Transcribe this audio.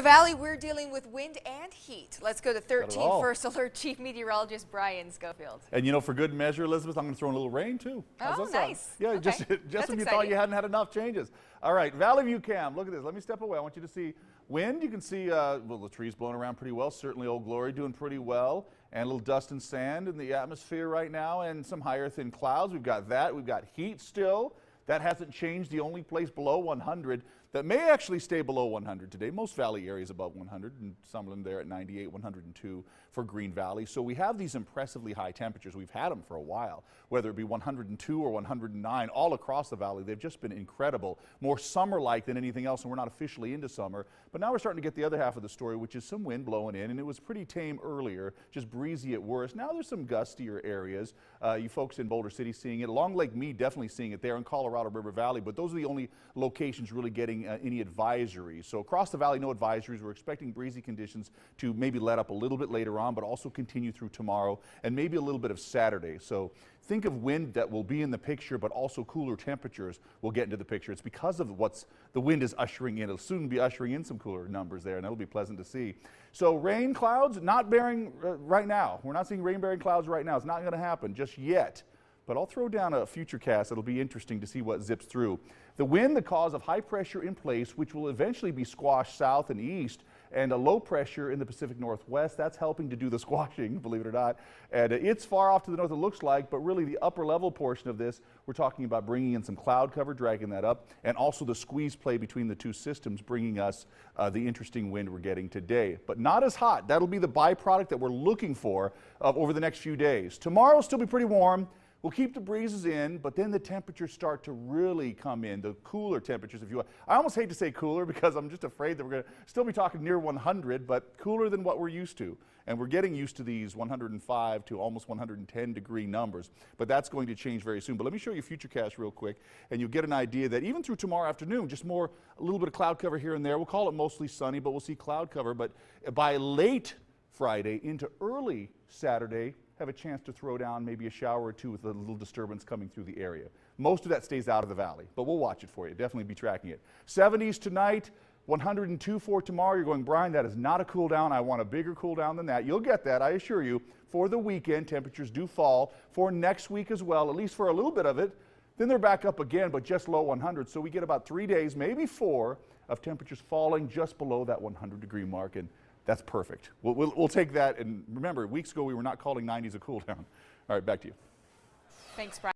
Valley, we're dealing with wind and heat. Let's go to 13 First Alert Chief Meteorologist Brian Schofield. And you know, for good measure, Elizabeth, I'm going to throw in a little rain too. Oh, nice. Yeah, okay. just when you thought you hadn't had enough changes. All right, Valley View Cam, look at this. Let me step away. I want you to see wind. You can see well, the trees blowing around pretty well. Certainly Old Glory doing pretty well. And a little dust and sand in the atmosphere right now, and some higher thin clouds. We've got that. We've got heat still. That hasn't changed. The only place below 100 that may actually stay below 100 today. Most valley areas above 100, and some of them there at 98, 102 for Green Valley. So we have these impressively high temperatures. We've had them for a while, whether it be 102 or 109 all across the valley. They've just been incredible, more summer-like than anything else, and we're not officially into summer. But now we're starting to get the other half of the story, which is some wind blowing in, and it was pretty tame earlier, just breezy at worst. Now there's some gustier areas. You folks in Boulder City seeing it. Along Lake Mead definitely seeing it there in Colorado River Valley, but those are the only locations really getting any advisories. So across the valley, no advisories. We're expecting breezy conditions to maybe let up a little bit later on, but also continue through tomorrow and maybe a little bit of Saturday. So think of wind that will be in the picture, but also cooler temperatures will get into the picture. It's because of what's the wind is ushering in. It'll soon be ushering in some cooler numbers there, and that'll be pleasant to see. So rain clouds not bearing right now. We're not seeing rain-bearing clouds right now. It's not going to happen just yet. But I'll throw down a future cast. It'll be interesting to see what zips through. The wind, the cause of high pressure in place, which will eventually be squashed south and east, and a low pressure in the Pacific Northwest. That's helping to do the squashing, believe it or not. And it's far off to the north, it looks like, but really the upper level portion of this, we're talking about bringing in some cloud cover, dragging that up, and also the squeeze play between the two systems, bringing us the interesting wind we're getting today. But not as hot. That'll be the byproduct that we're looking for over the next few days. Tomorrow will still be pretty warm. We'll keep the breezes in, but then the temperatures start to really come in, the cooler temperatures, if you will. I almost hate to say cooler because I'm just afraid that we're going to still be talking near 100, but cooler than what we're used to. And we're getting used to these 105 to almost 110 degree numbers, but that's going to change very soon. But let me show you Futurecast real quick, and you'll get an idea that even through tomorrow afternoon, just a little bit of cloud cover here and there. We'll call it mostly sunny, but we'll see cloud cover. But by late Friday into early Saturday, have a chance to throw down maybe a shower or two with a little disturbance coming through the area. Most of that stays out of the valley, but we'll watch it for you. Definitely be tracking it. 70s tonight, 102 for tomorrow. You're going, Brian, that is not a cool down. I want a bigger cool down than that. You'll get that, I assure you. For the weekend, temperatures do fall. For next week as well, at least for a little bit of it. Then they're back up again, but just low 100. So we get about 3 days, maybe 4, of temperatures falling just below that 100 degree mark. And that's perfect. We'll take that. And remember, weeks ago we were not calling 90s a cool down. All right, back to you. Thanks, Brian.